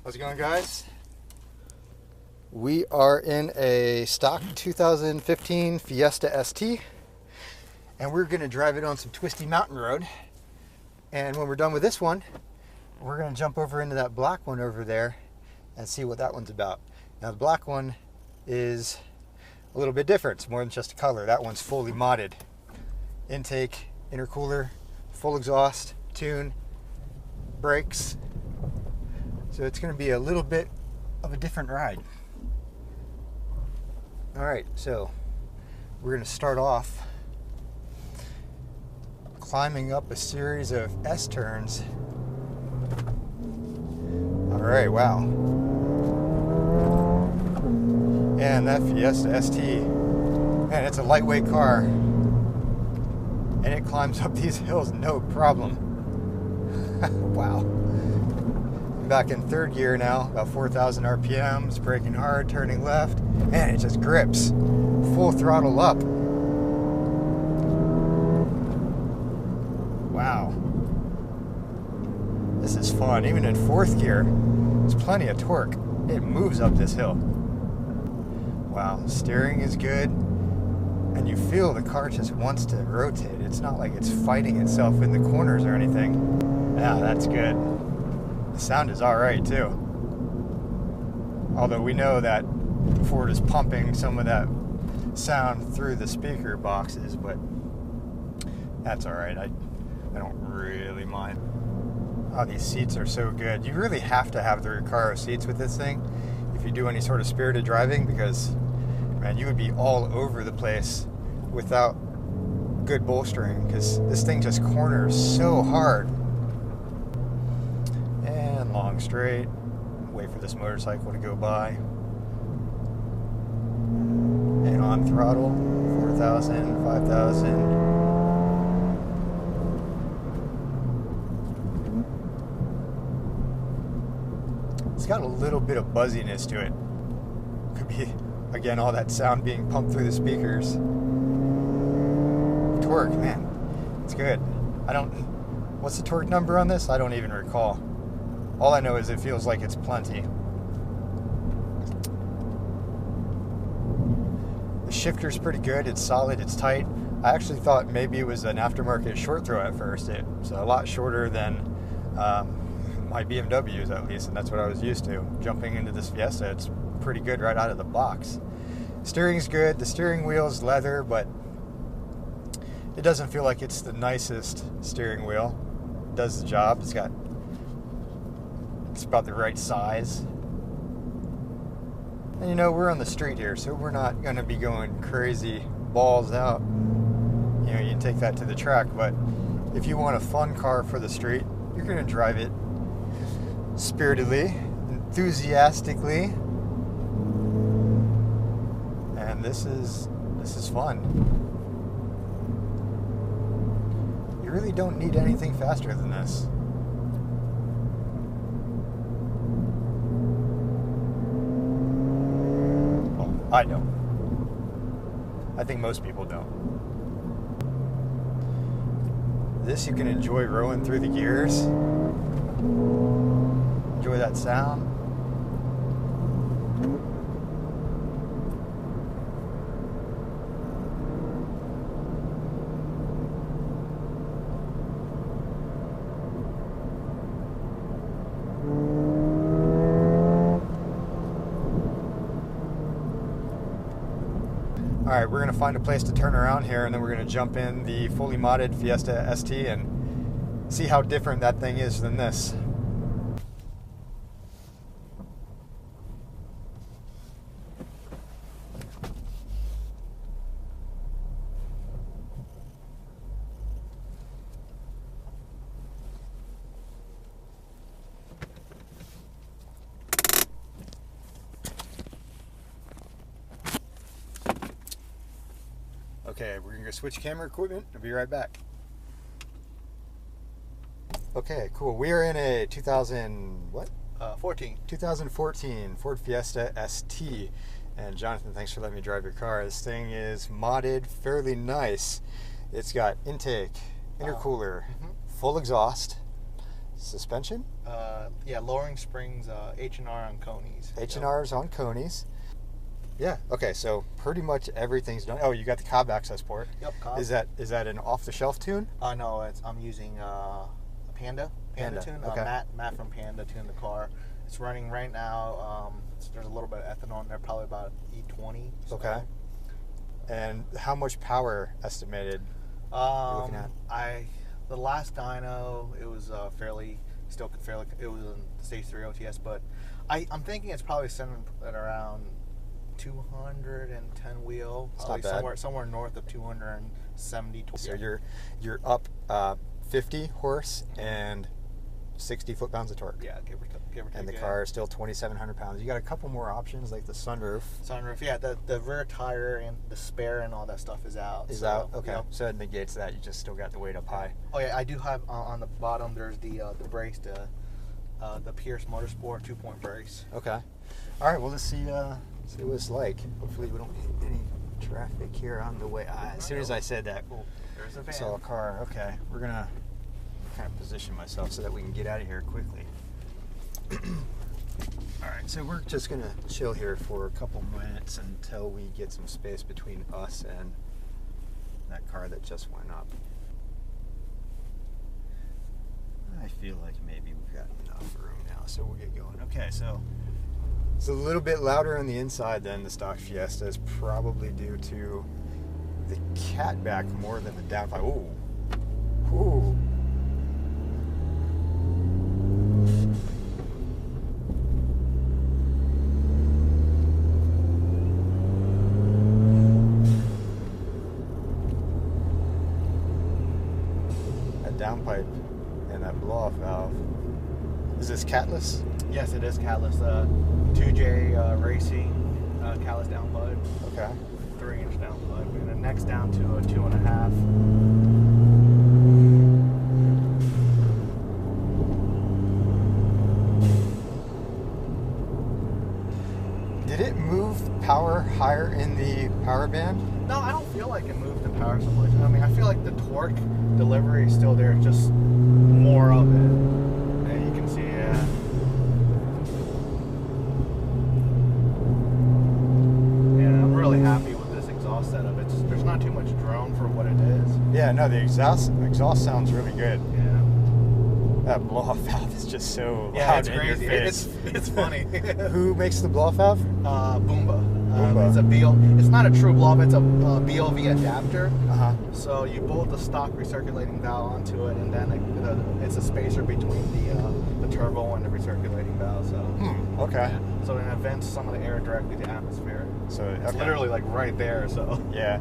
How's it going, guys? We are in a stock 2015 Fiesta ST, and we're going to drive it on some twisty mountain road. And when we're done with this one, we're going to jump over into that black one over there and see what that one's about. Now, the black one is a little bit different. It's more than just a color. That one's fully modded. Intake, intercooler, full exhaust, tune, brakes. So it's going to be a little bit of a different ride. All right, so we're going to start off climbing up a series of S-turns. All right, wow. And that Fiesta ST, man, it's a lightweight car. And it climbs up these hills no problem. Wow. I'm back in third gear now, about 4,000 RPMs, braking hard, turning left, and it just grips. Full throttle up. Wow. This is fun. Even in fourth gear, there's plenty of torque. It moves up this hill. Wow, steering is good. And you feel the car just wants to rotate. It's not like it's fighting itself in the corners or anything. Yeah, that's good. The sound is all right too. Although we know that Ford is pumping some of that sound through the speaker boxes, but that's all right. I don't really mind. Oh, these seats are so good. You really have to have the Recaro seats with this thing if you do any sort of spirited driving, because man, you would be all over the place without good bolstering, because this thing just corners so hard. And long straight. Wait for this motorcycle to go by. And on throttle, 4,000, 5,000. It's got a little bit of buzziness to it. Could be, again, all that sound being pumped through the speakers. Torque, man, it's good. What's the torque number on this? I don't even recall. All I know is it feels like it's plenty. The shifter's pretty good. It's solid, it's tight. I actually thought maybe it was an aftermarket short throw at first. It's a lot shorter than my BMWs, at least, and that's what I was used to. Jumping into this Fiesta, it's pretty good right out of the box. Steering's good. The steering wheel's leather, but it doesn't feel like it's the nicest steering wheel. It does the job. It's about the right size. And you know, we're on the street here, so we're not going to be going crazy balls out. You know, you can take that to the track, but if you want a fun car for the street, you're going to drive it spiritedly, enthusiastically, and this is fun. You really don't need anything faster than this. Well, I don't. I think most people don't. This you can enjoy rowing through the gears. Enjoy that sound. All right, we're going to find a place to turn around here, and then we're going to jump in the fully modded Fiesta ST and see how different that thing is than this. Okay, we're gonna go switch camera equipment. I'll be right back. Okay, cool. We are in a 2014 Ford Fiesta ST. And Jonathan, thanks for letting me drive your car. This thing is modded fairly nice. It's got intake, intercooler, full exhaust, Suspension? Yeah, lowering springs, H&R on conies. H&R's on conies. Yeah. Okay. So pretty much everything's done. Oh, you got the Cobb access port. Yep. Cobb. Is that an off-the-shelf tune? No, I'm using a Panda tune. Okay. Matt from Panda tuned the car. It's running right now. There's a little bit of ethanol in there, probably about E20. So. Okay. And how much power estimated? You're looking at? The last dyno, it was fairly. It was in stage 3 OTS, but I'm thinking it's probably sitting at around 210 wheel. It's not bad. Somewhere north of 270. So you're up 50 horse and 60 foot-pounds of torque. Yeah, give or take. And the car is still 2,700 pounds. You got a couple more options like the sunroof. Yeah. The rear tire and the spare and all that stuff is out. Out? Okay. Yep. So it negates that. You just still got the weight up high. Oh yeah, I do have on the bottom. There's the brakes, the Pierce Motorsport 2-point brakes. Okay. All right. Well, let's see what it's like. Hopefully, we don't hit any traffic here on the way. As soon as I said that, there's a van. saw a car. Okay, we're gonna kind of position myself so that we can get out of here quickly. All right, so we're just gonna chill here for a couple minutes until we get some space between us and that car that just went up. I feel like maybe we've got enough room now, so we'll get going. Okay, so it's a little bit louder on the inside than the stock Fiesta. Is probably due to the catback more than the downpipe. Ooh. Ooh. That downpipe and that blow-off valve. Is this catless? Yes, it is catless. 2J Racing catless downpipe. Okay. 3-inch downpipe, and then next down to a 2.5. Did it move power higher in the power band? No, I don't feel like it moved the power so much. I mean, I feel like the torque delivery is still there, just more of it. And you can see, yeah, I'm really happy with this exhaust setup. There's not too much drone for what it is. Yeah, no, the exhaust sounds really good. Yeah. That blow-off valve is just so Yeah, loud it's in crazy. your face. It's funny. Who makes the blow-off valve? Boomba. Boomba. It's a it's not a true blow-off. It's a BLV adapter. Uh-huh. So you bolt the stock recirculating valve onto it, and then it's a spacer between the turbo and the recirculating valve. So. Okay. Yeah. So it vents some of the air directly to atmosphere. So it's literally like right there. So. Yeah.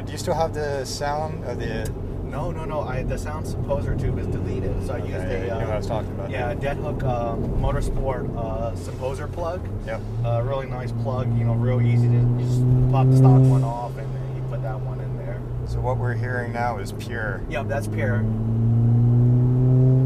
Do you still have the sound of the? No. The sound supposer tube is deleted, so I used you know what I was talking about. Yeah, dead hook Motorsport supposer plug. Yep. Really nice plug. Real easy to you just pop the stock one off, and then you put that one in there. So what we're hearing now is pure. Yep, that's pure.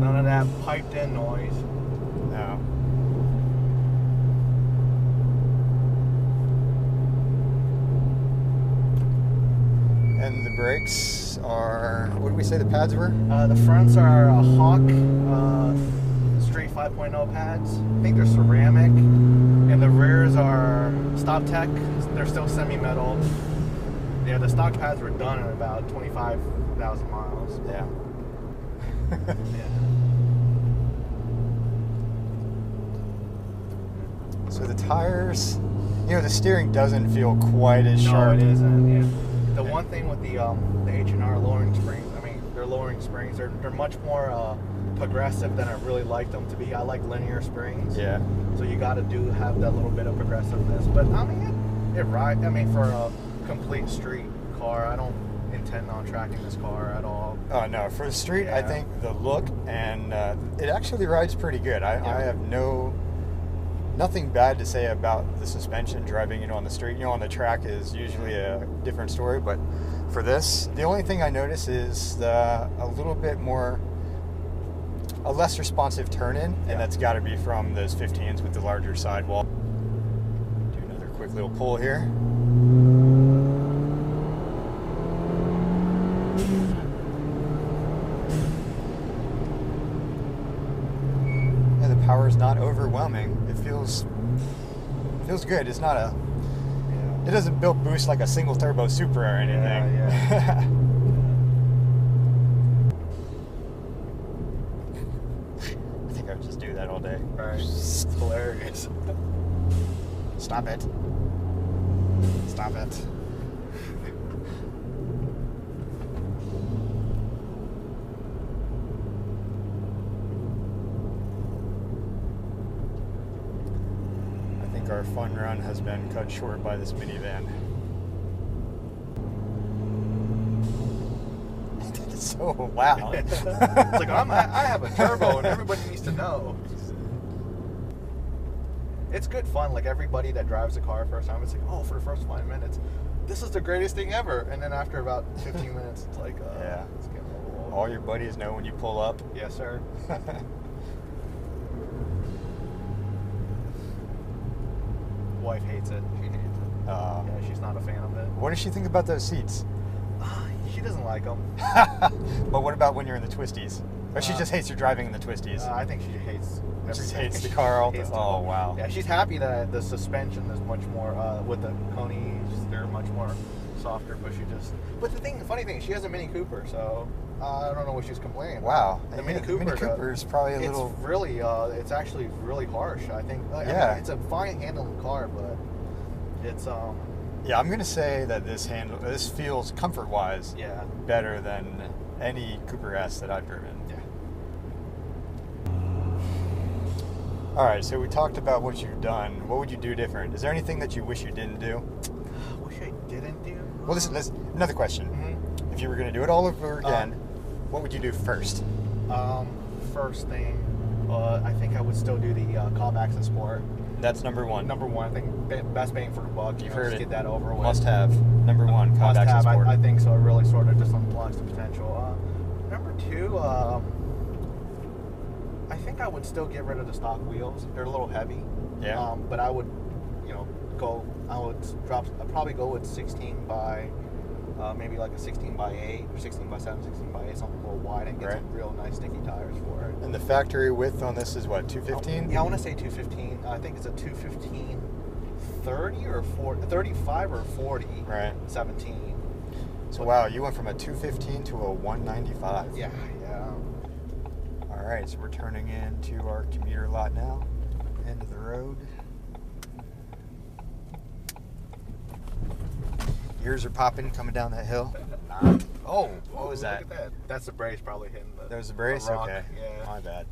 None of that piped in noise. No. And the brakes are, what did we say the pads were? The fronts are Hawk straight 5.0 pads. I think they're ceramic. And the rears are Stop Tech. They're still semi-metal. Yeah, the stock pads were done in about 25,000 miles. Yeah. Yeah. So the tires, the steering doesn't feel quite as sharp. No, it isn't. Yeah. The one thing with the H&R lowering springs, they're lowering springs. They're much more progressive than I really like them to be. I like linear springs. Yeah. So you got to have that little bit of progressiveness. But it rides. For a complete street car, I don't intend on tracking this car at all. Oh no, for the street, Yeah. I think the look and it actually rides pretty good. I have nothing bad to say about the suspension driving it on the street. On the track is usually a different story, but for this, the only thing I notice is a less responsive turn-in, and that's got to be from those 15s with the larger sidewall. Do another quick little pull here. power's not overwhelming. It feels good. It's not a. Yeah. It doesn't build boost like a single turbo Supra or anything. Yeah. I think I would just do that all day. Right. It's hilarious. Stop it. Stop it. I think our fun run has been cut short by this minivan. So, wow. It's like, I have a turbo and everybody needs to know. It's good fun. Like, everybody that drives a car first time, it's like, oh, for the first 5 minutes, this is the greatest thing ever. And then after about 15 minutes, it's like, yeah. It's getting a little old. All your buddies know when you pull up. Yes, sir. Wife hates it. She hates it. Yeah, she's not a fan of it. What does she think about those seats? She doesn't like them. But what about when you're in the twisties? Or she just hates your driving in the twisties? I think she hates She just everything. hates the car all the Hates Oh, wow. Yeah, she's happy that the suspension is much more, with the Coney's, they're much more softer, but but the funny thing, she has a Mini Cooper, so I don't know what she's complaining about. Wow. The Yeah, Mini Cooper. Mini Cooper is probably a it's little... really, it's actually really harsh, I think. Yeah. I mean, it's a fine handling car, but it's, Yeah, I'm going to say that this feels, comfort-wise, yeah. better than any Cooper S that I've driven. Yeah. All right, so we talked about what you've done. What would you do different? Is there anything that you wish you didn't do? Wish I didn't do. Well, listen, another question. Mm-hmm. If you were going to do it all over again, what would you do first? First thing, I think I would still do the callbacks in sport. That's number one. Number one, I think best bang for the buck. You've Just heard it. Get that over with. Must have. Number one, Must callbacks in have. sport. I think so. It really sort of just unblocks the potential. Number two, I think I would still get rid of the stock wheels. They're a little heavy. Yeah. But I would, I'd probably go with 16 by, maybe like a 16 by 8 or 16 by 7, 16 by 8, something a little wide, and get some real nice sticky tires for it. And the factory width on this is what, 215? Yeah, I want to say 215. I think it's a 215 30 or 40, 35 or 40. Right. 17. So wow, you went from a 215 to a 195. Yeah. All right, so we're turning into our commuter lot now. End of the road. Ears are popping coming down that hill. Oh, what was that? Look at that. That's the brace probably hitting the. That was the brace? rock. Okay. Yeah. My bad.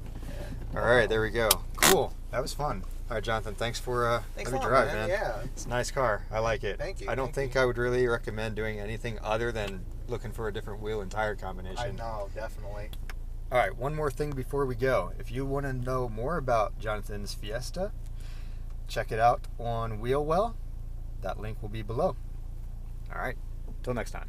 All right, there we go. Cool. That was fun. All right, Jonathan, thanks for Thanks letting me a lot, drive, man. Yeah. It's a nice car. I like it. Thank you. I don't think I would really recommend doing anything other than looking for a different wheel and tire combination. I know, definitely. All right, one more thing before we go. If you want to know more about Jonathan's Fiesta, check it out on Wheelwell. That link will be below. All right, till next time.